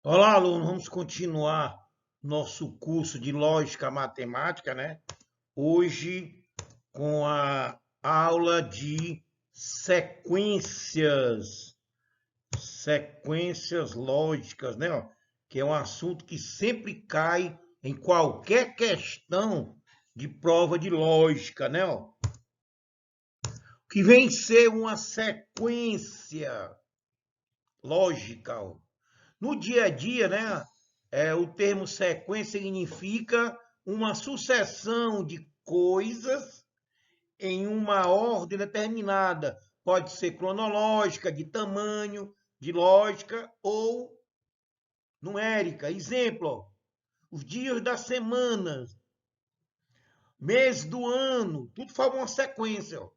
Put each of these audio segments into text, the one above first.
Olá, aluno, vamos continuar nosso curso de lógica matemática, né? Hoje com a aula de sequências lógicas, né? Ó, que é um assunto que sempre cai em qualquer questão de prova de lógica, né? Ó, que vem ser uma sequência lógica, ó. No dia a dia, né, o termo sequência significa uma sucessão de coisas em uma ordem determinada. Pode ser cronológica, de tamanho, de lógica ou numérica. Exemplo, ó, os dias da semana, mês do ano, tudo forma uma sequência. Ó.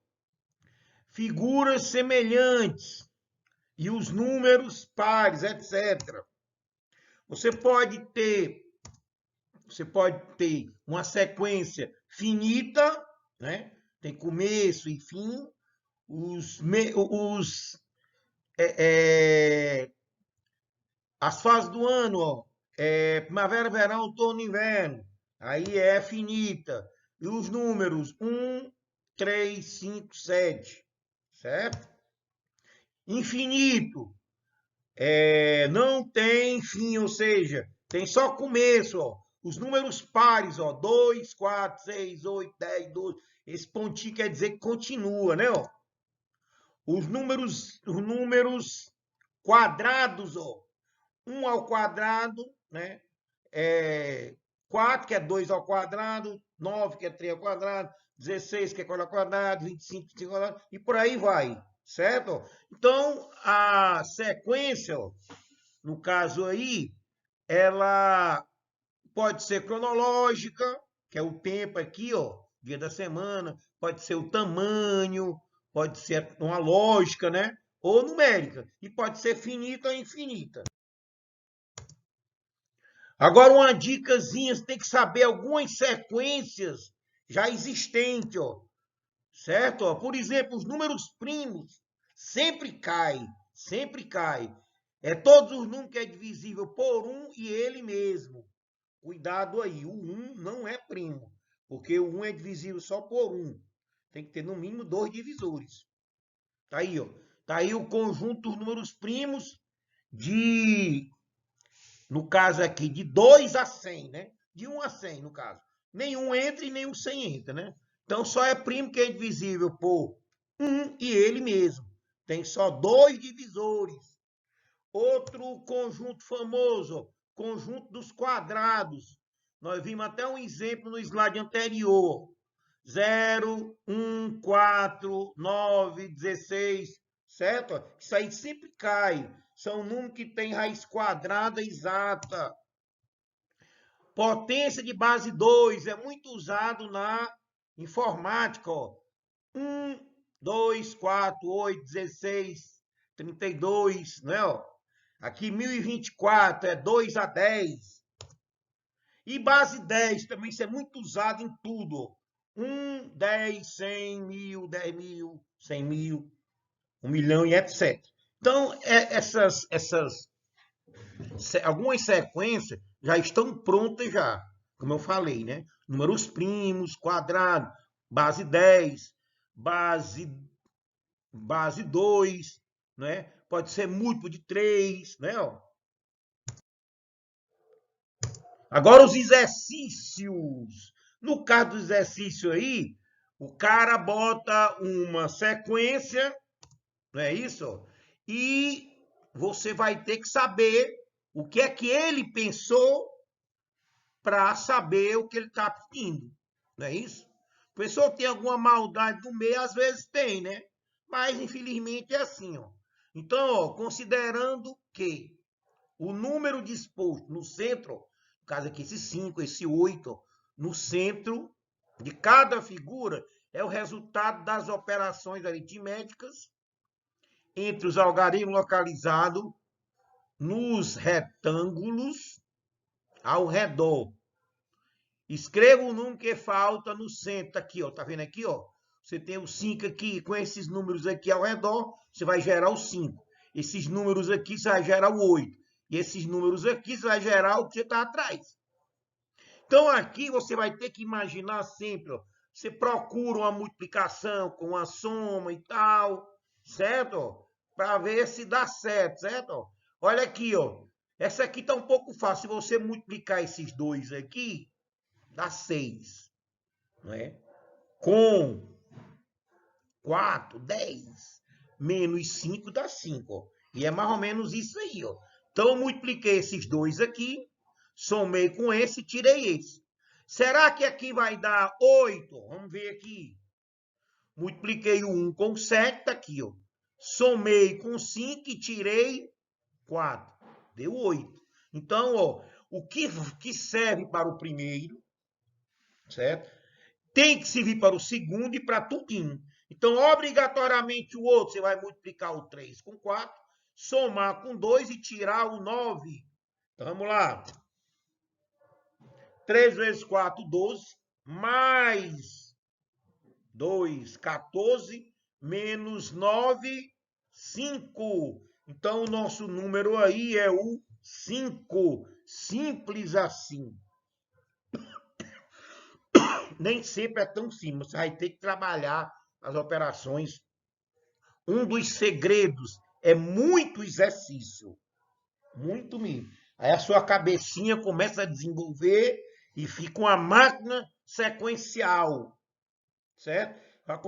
Figuras semelhantes e os números pares, etc. Você pode ter Você pode ter uma sequência finita, né? Tem começo e fim. Os, as fases do ano, ó, primavera, verão, outono, inverno. Aí é finita. E os números 3, 5, 7, certo? Infinito. Não tem fim, ou seja, tem só começo, ó. Os números pares, ó, 2, 4, 6, 8, 10, 12. Esse pontinho quer dizer que continua, né, ó? Os números quadrados, ó. 1 ao quadrado, né? É 4, que é 2 ao quadrado, 9, que é 3 ao quadrado, 16, que é 4 ao quadrado, 25, que é 5 ao quadrado, e por aí vai, certo? Então, a sequência, ó, no caso aí, ela pode ser cronológica, que é o tempo aqui, ó, dia da semana, pode ser o tamanho, pode ser uma lógica, né? Ou numérica, e pode ser finita ou infinita. Agora, uma dicasinha, você tem que saber algumas sequências já existentes, ó, certo? Ó, por exemplo, os números primos sempre caem, sempre cai. É todos os números que é divisível por um e ele mesmo. Cuidado aí, o um não é primo, porque o um é divisível só por um. Tem que ter no mínimo dois divisores. Tá aí, ó. Tá aí o conjunto dos números primos de, no caso aqui, de 2 a 100, né? De 1 a 100, no caso. Nenhum entra e nenhum 100 entra, né? Então só é primo que é divisível por um e ele mesmo. Tem só dois divisores. Outro conjunto famoso, conjunto dos quadrados. Nós vimos até um exemplo no slide anterior. 0, 1, 4, 9, 16, certo? Isso aí sempre cai. São números que têm raiz quadrada exata. Potência de base 2 é muito usado na informática. Ó. 1, 2, 4, 8, 16, 32, né? Ó. Aqui 1024 é 2 a 10. E base 10 também, isso é muito usado em tudo. 1, 10, 100, 1000, 10 mil, 100 mil, 1 milhão e etc. Então, algumas sequências já estão prontas já, como eu falei, né? Números primos, quadrado, base 10, base, base 2, né? Pode ser múltiplo de 3, né? Ó. Agora os exercícios. No caso do exercício aí, o cara bota uma sequência, não é isso? E você vai ter que saber o que é que ele pensou para saber o que ele está pedindo, não é isso? O pessoal tem alguma maldade no meio, às vezes tem, né? Mas infelizmente é assim, ó. Então, ó, considerando que o número disposto no centro, no caso aqui esse 5, esse 8, no centro de cada figura é o resultado das operações aritméticas entre os algarismos localizados nos retângulos ao redor. Escreva o número que falta no centro aqui, ó. Tá vendo aqui, ó? Você tem o 5 aqui, com esses números aqui ao redor, você vai gerar o 5. Esses números aqui, você vai gerar o 8. E esses números aqui, você vai gerar o que está atrás. Então, aqui você vai ter que imaginar sempre, ó, você procura uma multiplicação com uma soma e tal, certo? Para ver se dá certo, certo? Olha aqui, ó. Essa aqui está um pouco fácil. Se você multiplicar esses dois aqui, dá 6, não é? Com 4, 10, menos 5 dá 5, ó. E é mais ou menos isso aí, ó. Então, eu multipliquei esses dois aqui, somei com esse, tirei esse. Será que aqui vai dar 8? Vamos ver aqui. Multipliquei o 1 com 7, tá aqui, ó. Somei com 5 e tirei 4. Deu 8. Então, ó, o que serve para o primeiro, certo? Tem que servir para o segundo e para tudinho. Então, obrigatoriamente, o outro, você vai multiplicar o 3 com 4, somar com 2 e tirar o 9. Então, vamos lá. 3 vezes 4, 12, mais 2, 14, menos 9, 5. Então, o nosso número aí é o 5. Simples assim. Nem sempre é tão simples. Você vai ter que trabalhar as operações. Um dos segredos é muito exercício. Muito mesmo. Aí a sua cabecinha começa a desenvolver e fica uma máquina sequencial. Certo?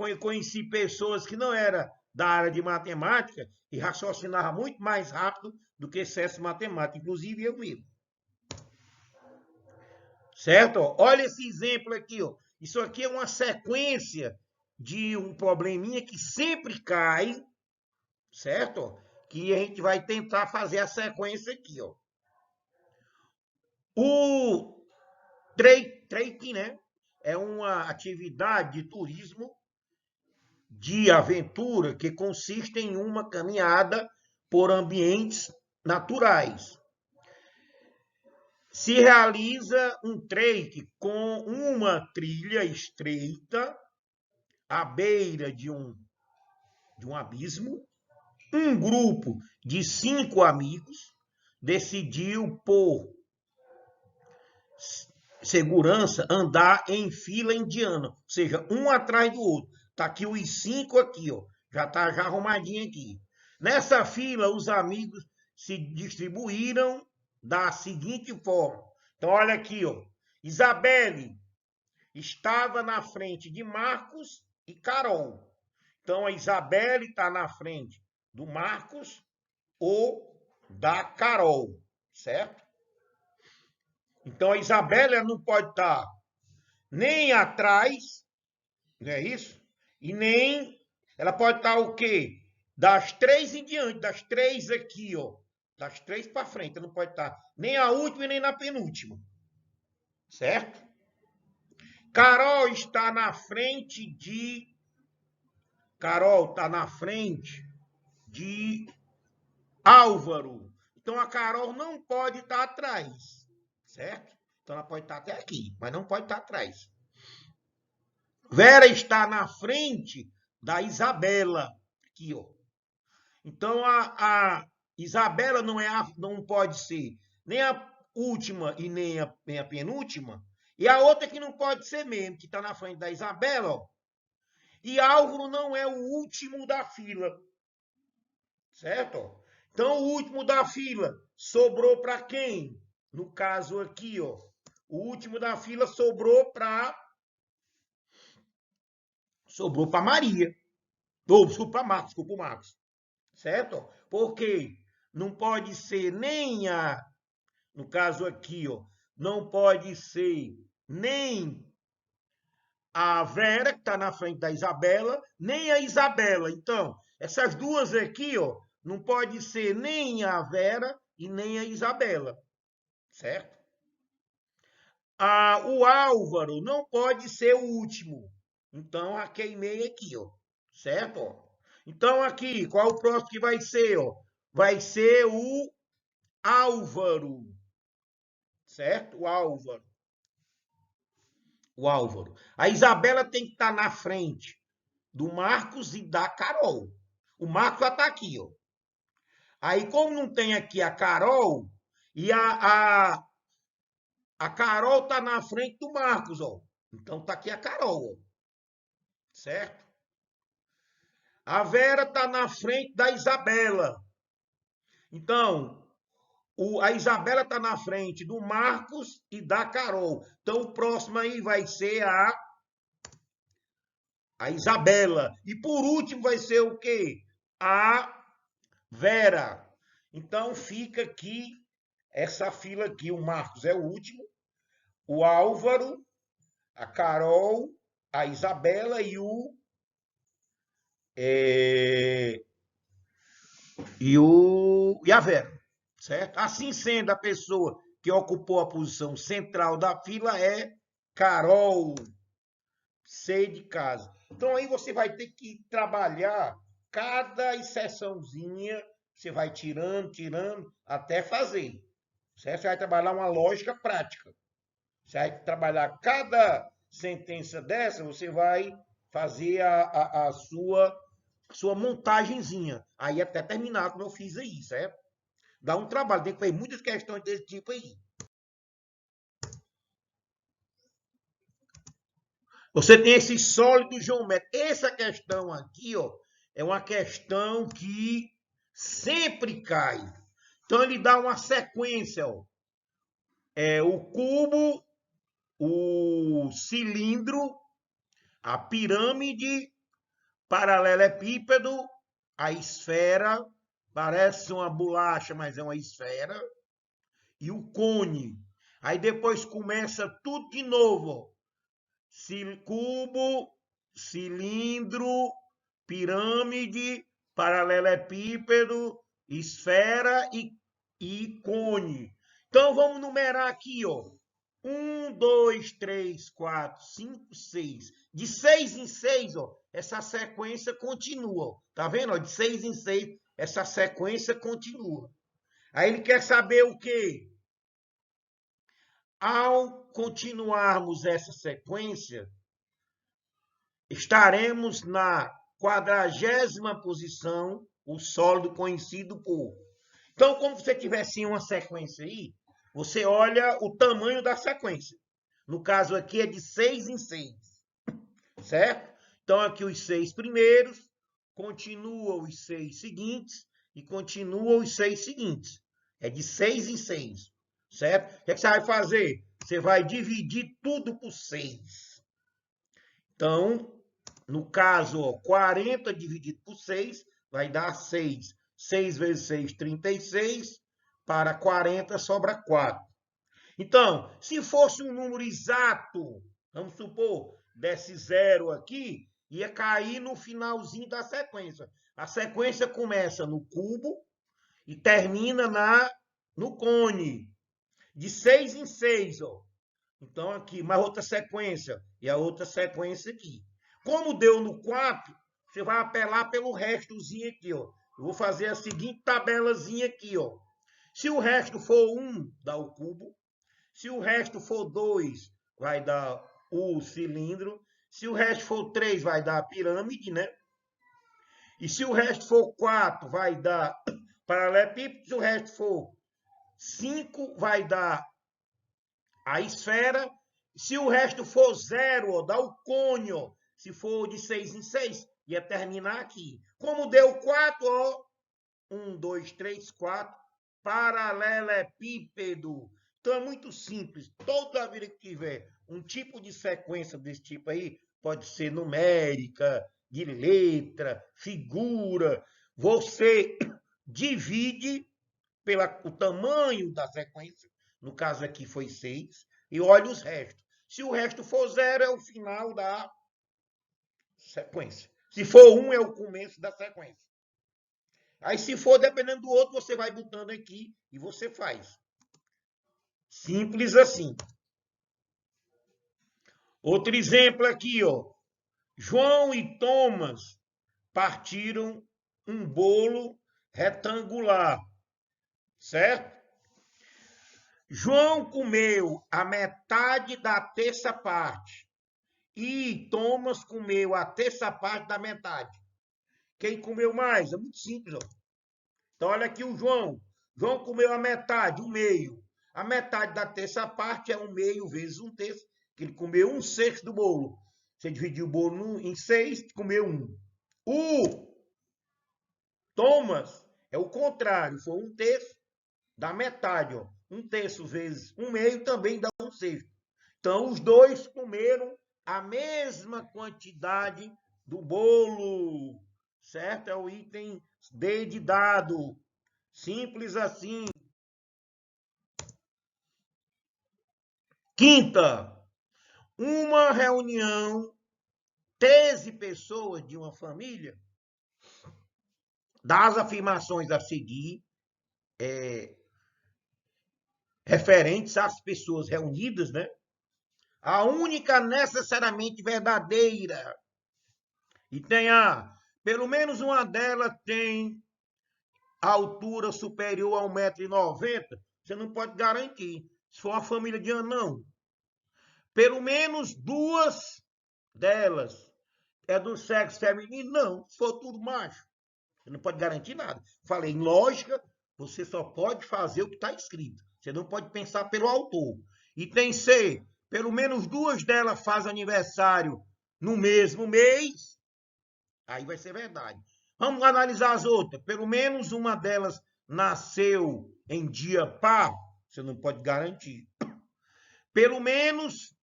Eu conheci pessoas que não eram da área de matemática e raciocinavam muito mais rápido do que excesso matemático, inclusive eu mesmo. Certo? Olha esse exemplo aqui, ó. Isso aqui é uma sequência de um probleminha que sempre cai, certo? Que a gente vai tentar fazer a sequência aqui, ó. O trekking, né? É uma atividade de turismo de aventura que consiste em uma caminhada por ambientes naturais. Se realiza um trek com uma trilha estreita à beira de um abismo. Um grupo de 5 amigos decidiu, por segurança, andar em fila indiana, ou seja, um atrás do outro. Tá aqui os 5 aqui, ó. Já tá já arrumadinho aqui. Nessa fila, os amigos se distribuíram da seguinte forma. Então, olha aqui, ó. Isabelle estava na frente de Marcos e Carol. Então, a Isabelle está na frente do Marcos ou da Carol, certo? Então, a Isabelle não pode estar nem atrás, não é isso? E nem... Ela pode estar o quê? Das 3 em diante, das 3 aqui, ó. Das 3 para frente, ela não pode estar nem a última e nem na penúltima. Certo? Carol está na frente de... Carol está na frente de Álvaro. Então, a Carol não pode estar atrás, certo? Então, ela pode estar até aqui, mas não pode estar atrás. Vera está na frente da Isabela, aqui, ó. Então, a Isabela não pode ser nem a última e nem a penúltima. E a outra que não pode ser mesmo, que está na frente da Isabela, ó. E Álvaro não é o último da fila, certo? Então, o último da fila sobrou para quem? No caso aqui, ó, o último da fila sobrou para Maria. Ou, desculpa, Marcos. Certo? Porque não pode ser nem a... No caso aqui, ó, não pode ser nem a Vera, que está na frente da Isabela, nem a Isabela. Então, essas duas aqui, ó, não pode ser nem a Vera e nem a Isabela, certo? O Álvaro não pode ser o último. Então, a queimei aqui, ó, certo? Então, aqui, qual o próximo que vai ser? Ó? Vai ser o Álvaro, certo? O Álvaro. A Isabela tem que estar na frente do Marcos e da Carol. O Marcos já está aqui, ó. Aí, como não tem aqui a Carol, E a Carol tá na frente do Marcos, ó. Então tá aqui a Carol, ó. Certo? A Vera tá na frente da Isabela. Então, a Isabela está na frente do Marcos e da Carol. Então, o próximo aí vai ser a Isabela. E por último vai ser o quê? A Vera. Então, fica aqui essa fila aqui. O Marcos é o último. O Álvaro, a Carol, a Isabela e a Vera. Certo? Assim sendo, a pessoa que ocupou a posição central da fila é Carol, C de casa. Então aí você vai ter que trabalhar cada exceçãozinha, você vai tirando, até fazer. Certo? Você vai trabalhar uma lógica prática. Você vai trabalhar cada sentença dessa, você vai fazer a sua montagenzinha. Aí até terminar como eu fiz aí, certo? Dá um trabalho, tem que fazer muitas questões desse tipo aí. Você tem esse sólido geométrico. Essa questão aqui, ó, é uma questão que sempre cai. Então ele dá uma sequência, ó. É o cubo, o cilindro, a pirâmide, paralelepípedo, a esfera, parece uma bolacha, mas é uma esfera, e o cone. Aí depois começa tudo de novo. Cubo, cilindro, pirâmide, paralelepípedo, esfera e cone. Então vamos numerar aqui, ó. 1, 2, 3, 4, 5, 6. De 6 em 6, ó, essa sequência continua. Ó. Tá vendo? Ó? De 6 em 6, essa sequência continua. Aí ele quer saber o quê? Ao continuarmos essa sequência, estaremos na 40ª posição, o sólido conhecido por. Então, como você tivesse uma sequência aí, você olha o tamanho da sequência. No caso aqui é de 6 em 6, certo? Então, aqui os 6 primeiros, continua os 6 seguintes e continua os 6 seguintes. É de 6 em 6, certo? O que você vai fazer? Você vai dividir tudo por 6. Então, no caso, ó, 40 dividido por 6 vai dar 6. 6 vezes 6, 36. Para 40 sobra 4. Então, se fosse um número exato, vamos supor, desse zero aqui, ia cair no finalzinho da sequência. A sequência começa no cubo e termina no cone. De 6 em 6, ó. Então, aqui, mais outra sequência. E a outra sequência aqui. Como deu no 4, você vai apelar pelo restozinho aqui, ó. Eu vou fazer a seguinte tabelazinha aqui, ó. Se o resto for 1, dá o cubo. Se o resto for 2, vai dar o cilindro. Se o resto for 3, vai dar a pirâmide, né? E se o resto for 4, vai dar paralelepípedo. Se o resto for 5, vai dar a esfera. Se o resto for 0, ó, dá o cone, ó. Se for de 6 em 6, ia terminar aqui. Como deu 4, ó, 1, 2, 3, 4, paralelepípedo. Então é muito simples. Toda vida que tiver um tipo de sequência desse tipo aí, pode ser numérica, de letra, figura, você divide pelo tamanho da sequência. No caso aqui foi 6. E olha os restos. Se o resto for 0, é o final da sequência. Se for 1, é o começo da sequência. Aí, se for dependendo do outro, você vai botando aqui e você faz. Simples assim. Outro exemplo aqui, ó. João e Thomas partiram um bolo retangular, certo? João comeu a metade da terça parte e Thomas comeu a terça parte da metade. Quem comeu mais? É muito simples, ó. Então, olha aqui o João. João comeu a metade, um meio. A metade da terça parte é um meio vezes um terço, que ele comeu um sexto do bolo. Você dividiu o bolo em 6, comeu um. O Thomas é o contrário, foi um terço da metade. Ó. Um terço vezes um meio também dá um sexto. Então, os dois comeram a mesma quantidade do bolo, certo? É o item D de dado. Simples assim. Quinta, uma reunião, 13 pessoas de uma família, das afirmações a seguir, referentes às pessoas reunidas, né? A única necessariamente verdadeira. E tem pelo menos uma delas tem a altura superior a 1,90 m, você não pode garantir. Se for uma família de anão. Pelo menos duas delas é do sexo feminino? Não. Se for tudo macho, você não pode garantir nada. Falei, em lógica, você só pode fazer o que está escrito. Você não pode pensar pelo autor. E tem C, pelo menos duas delas fazem aniversário no mesmo mês. Aí vai ser verdade. Vamos analisar as outras. Pelo menos uma delas nasceu em dia par. Você não pode garantir. Pelo menos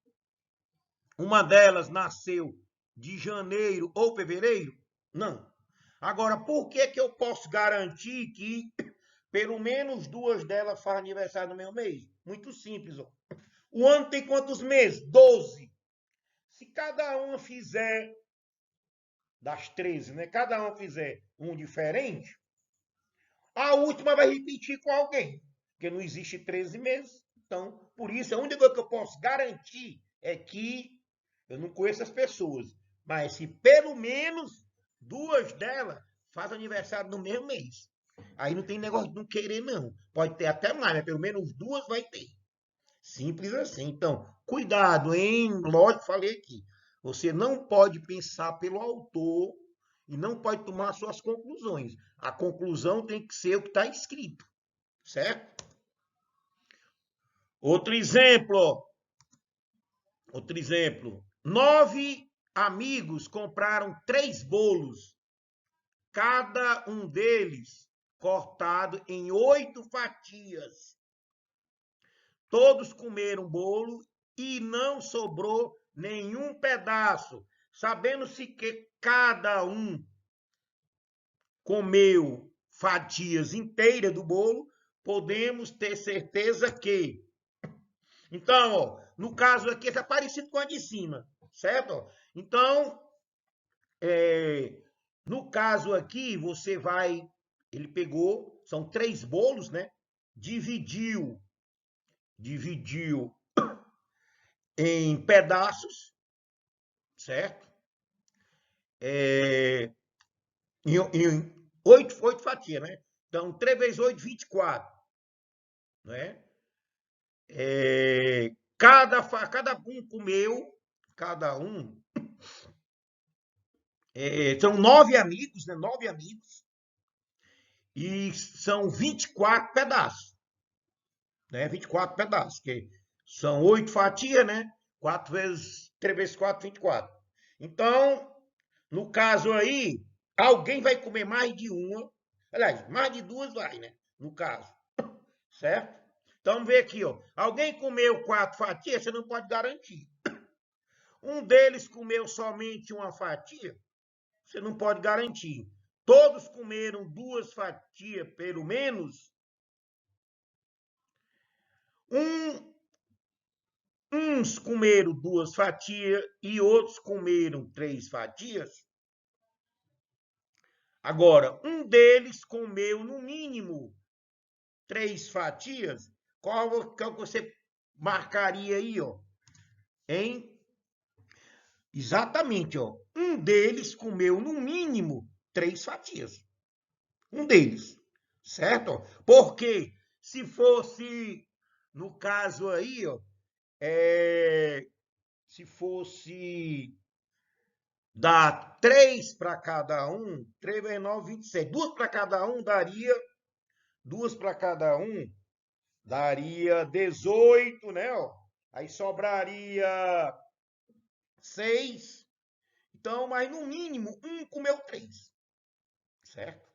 uma delas nasceu de janeiro ou fevereiro? Não. Agora, por que que eu posso garantir que pelo menos duas delas fazem aniversário no meu mês? Muito simples. Ó. O ano tem quantos meses? 12. Se cada uma fizer, das 13, né? Cada uma fizer um diferente, a última vai repetir com alguém. Porque não existe 13 meses. Então, por isso, a única coisa que eu posso garantir é que eu não conheço as pessoas. Mas se pelo menos duas delas fazem aniversário no mesmo mês. Aí não tem negócio de não querer, não. Pode ter até mais, mas pelo menos duas vai ter. Simples assim. Então, cuidado, hein? Lógico, falei aqui. Você não pode pensar pelo autor e não pode tomar suas conclusões. A conclusão tem que ser o que está escrito, certo? Outro exemplo. Outro exemplo. 9 amigos compraram 3 bolos, cada um deles cortado em 8 fatias. Todos comeram bolo e não sobrou nenhum pedaço. Sabendo-se que cada um comeu fatias inteiras do bolo, podemos ter certeza que. Então, ó, no caso aqui, é parecido com a de cima, certo? Então, no caso aqui, você vai. Ele pegou, são 3 bolos, né? Dividiu em pedaços, certo? Em 8 fatias, né? Então, 3 vezes 8, 24. Né? Cada um comeu, cada um. São 9 amigos, né? 9 amigos. E são 24 pedaços. Né? 24 pedaços, que são 8 fatias, né? 3 vezes 4, 24. Então, no caso aí, alguém vai comer mais de uma. Aliás, mais de duas vai, né? No caso. Certo? Então, vamos ver aqui, ó. Alguém comeu 4 fatias, você não pode garantir. Um deles comeu somente uma fatia, você não pode garantir. Todos comeram 2 fatias, pelo menos. Uns comeram 2 fatias e outros comeram 3 fatias. Agora, um deles comeu no mínimo 3 fatias. Qual que você marcaria aí, ó? Hein? Exatamente, ó. Um deles comeu no mínimo 3 fatias. Um deles, certo? Porque se fosse, no caso aí, ó, se fosse dar 3 para cada um, 3 vezes 9, 27. 2 para cada um daria 2 para cada um, daria 18, né? Ó. Aí sobraria 6. Então, mas no mínimo, um comeu 3. Certo?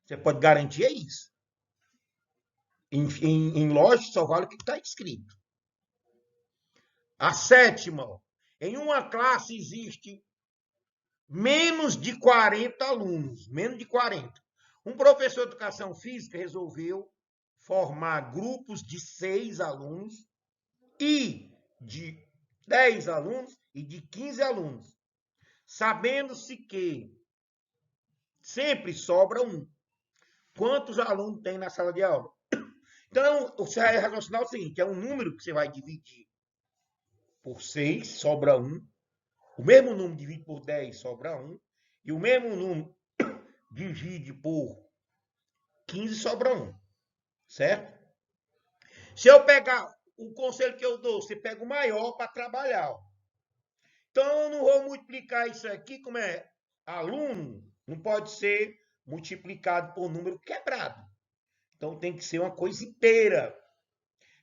Você pode garantir isso. Em lógica, só vale o que está escrito. A sétima, ó, em uma classe existe menos de 40 alunos. Menos de 40. Um professor de educação física resolveu formar grupos de 6 alunos e de 10 alunos e de 15 alunos, sabendo-se que sempre sobra um. Quantos alunos tem na sala de aula? Então, você vai raciocinar o seguinte, é um número que você vai dividir por 6, sobra um. O mesmo número dividido por 10, sobra um. E o mesmo número divide por 15, sobra um. Certo? Se eu pegar o conselho que eu dou, você pega o maior para trabalhar. Ó. Então, eu não vou multiplicar isso aqui, como é aluno, não pode ser multiplicado por número quebrado. Então, tem que ser uma coisa inteira.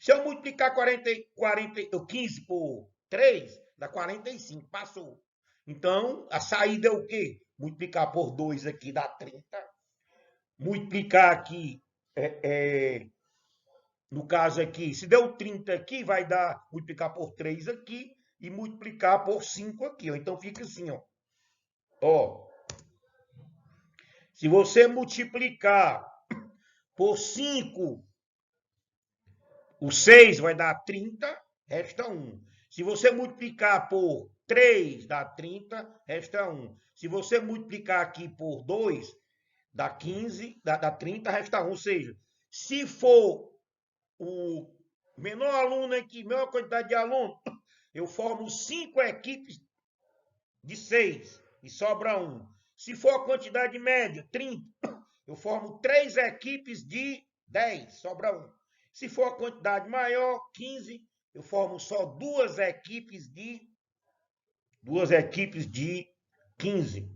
Se eu multiplicar 15 por 3, dá 45, passou. Então, a saída é o quê? Multiplicar por 2 aqui dá 30. Multiplicar aqui, no caso aqui, se deu 30 aqui, vai dar, multiplicar por 3 aqui e multiplicar por 5 aqui. Ó. Então, fica assim, ó. Ó. Se você multiplicar por 5, o 6 vai dar 30, resta 1. Se você multiplicar por 3, dá 30, resta 1. Se você multiplicar aqui por 2, dá 15, dá 30, resta 1. Ou seja, se for o menor aluno aqui, menor quantidade de aluno, eu formo 5 equipes de 6 e sobra 1. Se for a quantidade média, 30, eu formo 3 equipes de 10, sobra 1. Se for a quantidade maior, 15, eu formo só 2 equipes de 15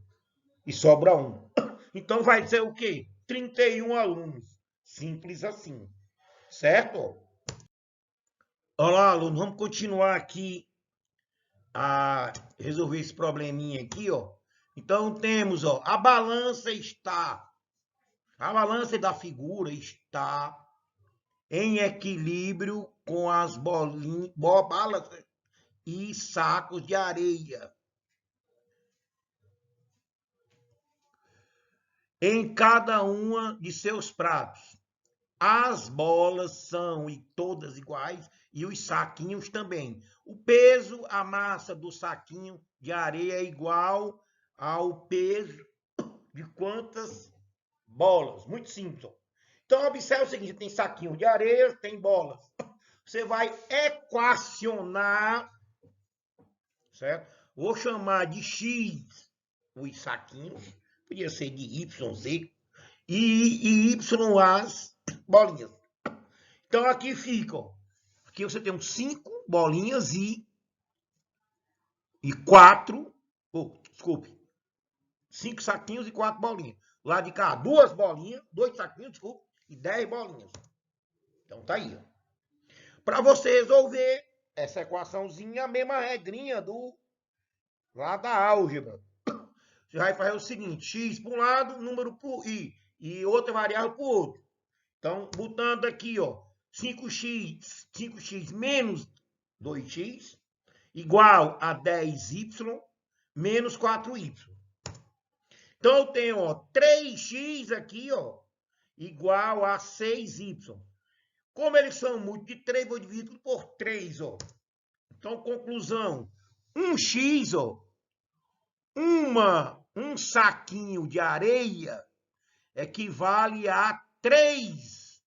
e sobra 1. Então vai ser o quê? 31 alunos. Simples assim. Certo? Olá, aluno, vamos continuar aqui a resolver esse probleminha aqui, ó. Então temos, ó, a balança da figura está em equilíbrio com as balas e sacos de areia. Em cada uma de seus pratos. As bolas são todas iguais e os saquinhos também. O peso, a massa do saquinho de areia é igual ao peso de quantas bolas. Muito simples. Então, observe o seguinte, tem saquinho de areia, tem bolas. Você vai equacionar, certo? Vou chamar de X os saquinhos, podia ser de Y, Z, e Y as bolinhas. Então, aqui fica, ó. Aqui você tem 5 bolinhas e 4, desculpe, 5 saquinhos e 4 bolinhas. Lá de cá, 2 bolinhas, 2 saquinhos, desculpe, e 10 bolinhas. Então, tá aí, ó. Para você resolver essa equaçãozinha, a mesma regrinha lá da álgebra. Você vai fazer o seguinte, x para um lado, número por i, e outra variável para o outro. Então, botando aqui, ó, 5x menos 2x, igual a 10y, menos 4y. Então, eu tenho, ó, 3x aqui, ó, igual a 6y. Como eles são múltiplos de 3, vou dividir por 3, ó. Então, conclusão, 1x, ó, um saquinho de areia equivale a 3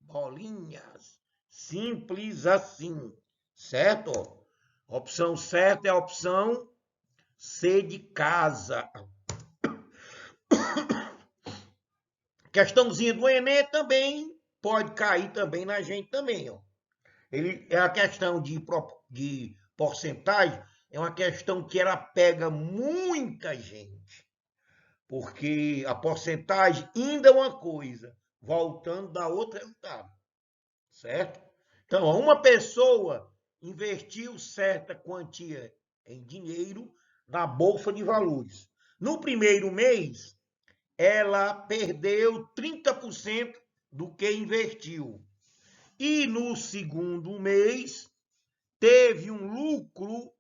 bolinhas. Simples assim, certo? A opção certa é a opção C de casa. Questãozinha do Enem também pode cair também na gente também, ó. Ele é a questão de porcentagem, é uma questão que ela pega muita gente. Porque a porcentagem ainda é uma coisa, voltando dá outro resultado, certo? Então, uma pessoa investiu certa quantia em dinheiro na bolsa de valores. No primeiro mês, ela perdeu 30% do que investiu. E no segundo mês, teve um lucro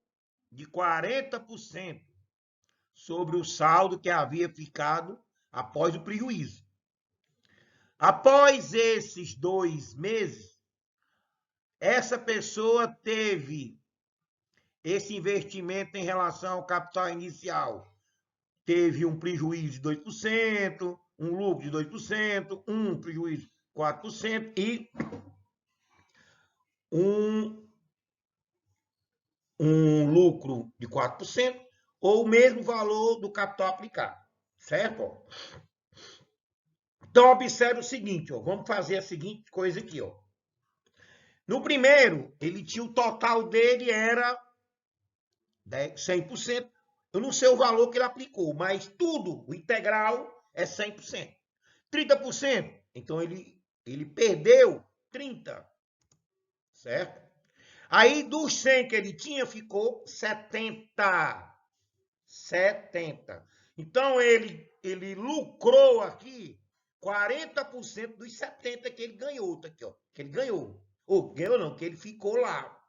de 40% sobre o saldo que havia ficado após o prejuízo. Após esses 2 meses, essa pessoa teve esse investimento em relação ao capital inicial. Teve um prejuízo de 2%, um lucro de 2%, um prejuízo de 4% e um lucro de 4%, ou o mesmo valor do capital aplicado, certo? Então, observe o seguinte, ó, vamos fazer a seguinte coisa aqui. Ó. No primeiro, ele tinha o total dele era 100%. Eu não sei o valor que ele aplicou, mas tudo, o integral, é 100%. 30%, então ele perdeu 30%, certo? Aí, dos 100 que ele tinha, ficou 70. 70. Então, ele lucrou aqui 40% dos 70 que ele ganhou. Tá aqui, ó, que ele ganhou. Ou ganhou não, que ele ficou lá.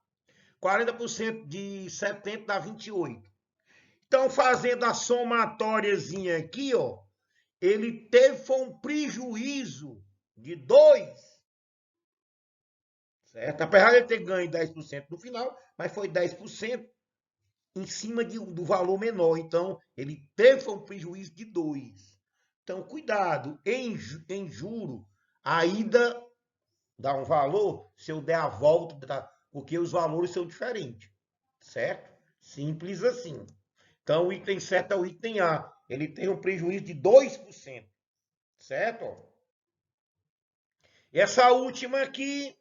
40% de 70 dá 28. Então, fazendo a somatóriazinha aqui, ó, ele teve um prejuízo de 2, certo? Apesar de ele ter ganho 10% no final, mas foi 10% em cima do valor menor. Então, ele teve um prejuízo de 2. Então, cuidado, em juro, ainda dá um valor se eu der a volta, porque os valores são diferentes, certo? Simples assim. Então, o item certo é o item A. Ele tem um prejuízo de 2%, certo? Essa última aqui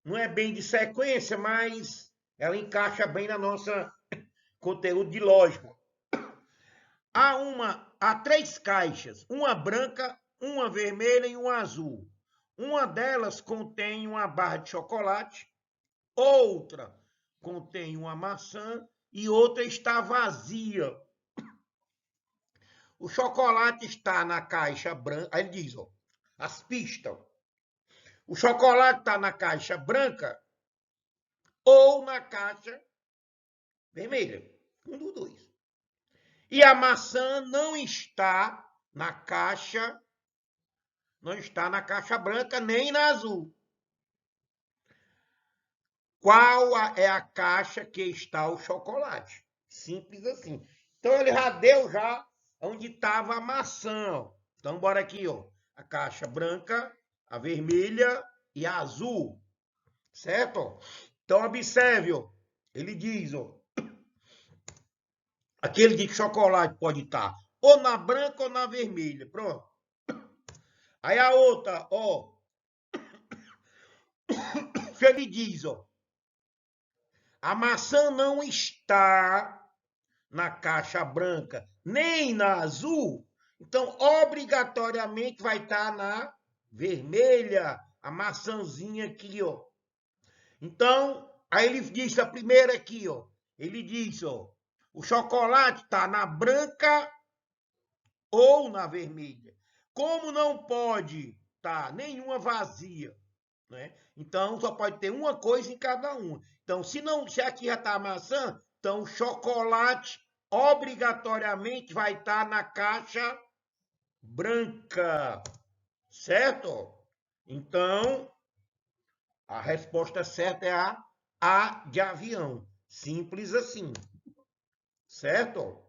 não é bem de sequência, mas ela encaixa bem na nossa conteúdo de lógica. Há 3 caixas, uma branca, uma vermelha e uma azul. Uma delas contém uma barra de chocolate, outra contém uma maçã e outra está vazia. O chocolate está na caixa branca. Aí ele diz, ó, as pistas. O chocolate está na caixa branca ou na caixa vermelha. Um dos dois. E a maçã não está na caixa branca nem na azul. Qual é a caixa que está o chocolate? Simples assim. Então ele já deu onde estava a maçã. Então bora aqui, ó. A caixa branca, a vermelha e a azul. Certo? Então observe, ó. Ele diz, ó. Aquele de chocolate pode estar ou na branca ou na vermelha. Pronto. Aí a outra, ó. Ele diz, ó. A maçã não está na caixa branca nem na azul, então obrigatoriamente vai estar na vermelha, a maçãzinha aqui, ó. Então, aí ele diz a primeira aqui, ó. Ele diz, ó, o chocolate está na branca ou na vermelha. Como não pode estar nenhuma vazia, né? Então só pode ter uma coisa em cada uma. Então, se aqui já está a maçã, então o chocolate obrigatoriamente vai estar na caixa branca, certo? Então, a resposta certa é A de avião. Simples assim, certo?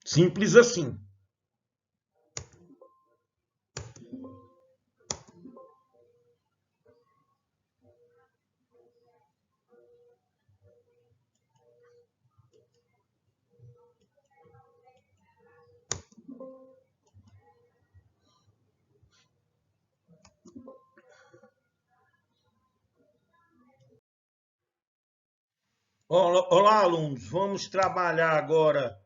Simples assim. Olá, alunos. Vamos trabalhar agora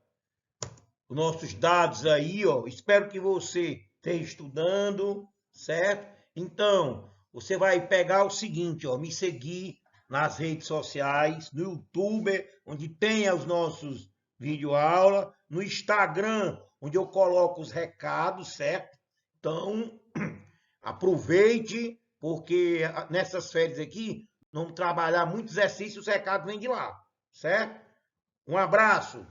os nossos dados aí, ó. Espero que você esteja estudando, certo? Então, você vai pegar o seguinte, ó, me seguir nas redes sociais, no YouTube, onde tem os nossos videoaulas, no Instagram, onde eu coloco os recados, certo? Então, aproveite, porque nessas férias aqui, vamos trabalhar muito exercício, os recados vêm de lá, certo? Um abraço!